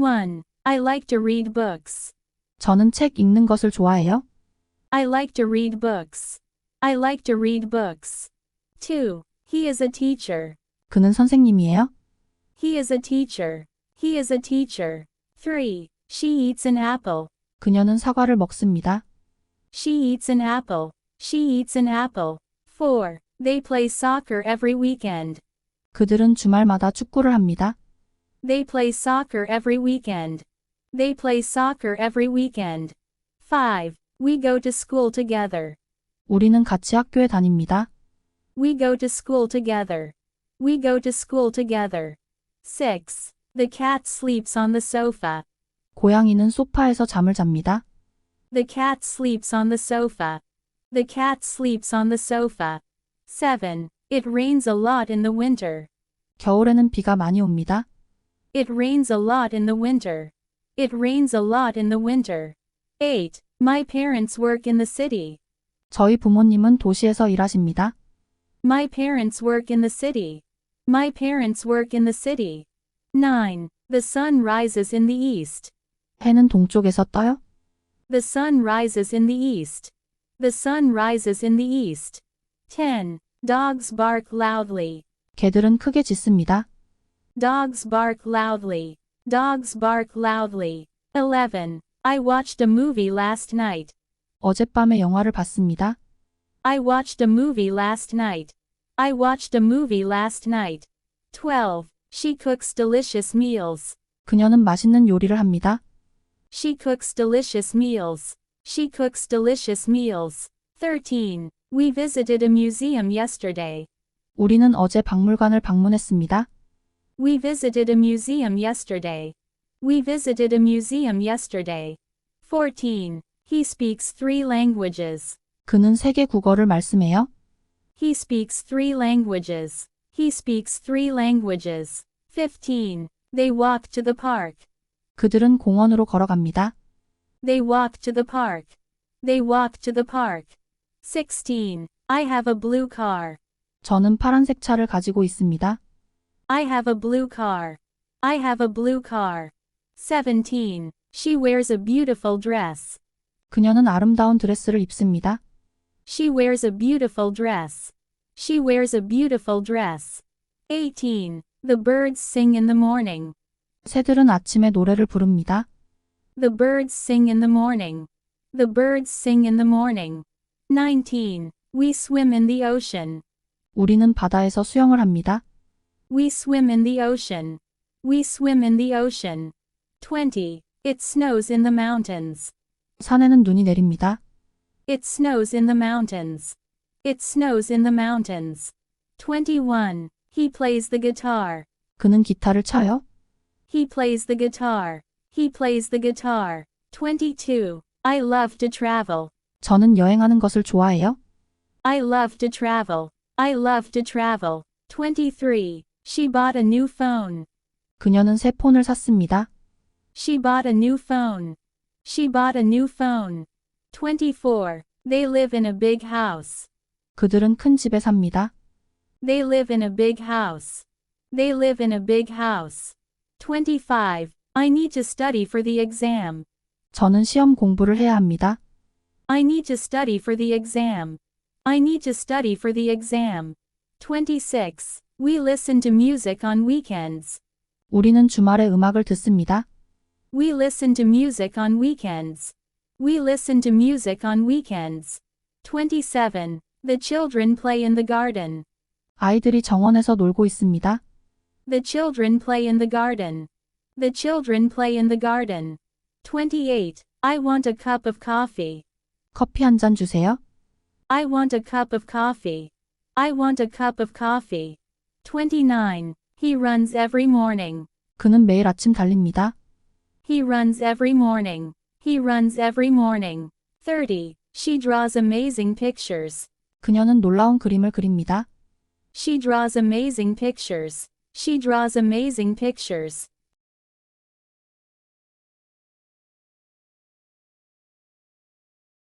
1. I like to read books. 저는 책 읽는 것을 좋아해요. I like to read books. I like to read books. 2. He is a teacher. 그는 선생님이에요. He is a teacher. He is a teacher. 3. She eats an apple. 그녀는 사과를 먹습니다. She eats an apple. She eats an apple. 4. They play soccer every weekend. 그들은 주말마다 축구를 합니다. They play soccer every weekend. They play soccer every weekend. 5. We go to school together. 우리는 같이 학교에 다닙니다. We go to school together. We go to school together. 6. The cat sleeps on the sofa. 고양이는 소파에서 잠을 잡니다. The cat sleeps on the sofa. The cat sleeps on the sofa. 7. It rains a lot in the winter. 겨울에는 비가 많이 옵니다. It rains a lot in the winter. It rains a lot in the winter. 8. My parents work in the city. 저희 부모님은 도시에서 일하십니다. My parents work in the city. My parents work in the city. 9. The sun rises in the east. 해는 동쪽에서 떠요. The sun rises in the east. The sun rises in the east. 10. Dogs bark loudly. 개들은 크게 짖습니다. Dogs bark loudly. Dogs bark loudly. 11. I watched a movie last night. 어젯밤에 영화를 봤습니다. I watched a movie last night. I watched a movie last night. 12. She cooks delicious meals. 그녀는 맛있는 요리를 합니다. She cooks delicious meals. She cooks delicious meals. 13. We visited a museum yesterday. 우리는 어제 박물관을 방문했습니다. We visited a museum yesterday. We visited a museum yesterday. 14. He speaks 3 languages. 그는 3개 국어를 말씀해요. He speaks 3 languages. He speaks 3 languages. 15. They walk to the park. 그들은 공원으로 걸어갑니다. They walk to the park. They walk to the park. 16. I have a blue car. 저는 파란색 차를 가지고 있습니다. I have a blue car. I have a blue car. 17. She wears a beautiful dress. 그녀는 아름다운 드레스를 입습니다. She wears a beautiful dress. She wears a beautiful dress. 18. The birds sing in the morning. 새들은 아침에 노래를 부릅니다. The birds sing in the morning. The birds sing in the morning. 19. We swim in the ocean. 우리는 바다에서 수영을 합니다. We swim in the ocean. We swim in the ocean. 20. It snows in the mountains. 산에는 눈이 내립니다. It snows in the mountains. It snows in the mountains. 21. He plays the guitar. 그는 기타를 쳐요. He plays the guitar. He plays the guitar. 22. I love to travel. 저는 여행하는 것을 좋아해요. I love to travel. I love to travel. 23. She bought a new phone. 그녀는 새 폰을 샀습니다. She bought a new phone. She bought a new phone. 24. They live in a big house. 그들은 큰 집에 삽니다. They live in a big house. They live in a big house. 25. I need to study for the exam. 저는 시험 공부를 해야 합니다. I need to study for the exam. I need to study for the exam. 26. We listen to music on weekends. 우리는 주말에 음악을 듣습니다. We listen to music on weekends. We listen to music on weekends. 27. The children play in the garden. 아이들이 정원에서 놀고 있습니다. The children play in the garden. The children play in the garden. 28. I want a cup of coffee. 커피 한 잔 주세요. I want a cup of coffee. I want a cup of coffee. 29. He runs every morning. 그는 매일 아침 달립니다. He runs every morning. He runs every morning. 30. She draws amazing pictures. 그녀는 놀라운 그림을 그립니다. She draws amazing pictures. She draws amazing pictures.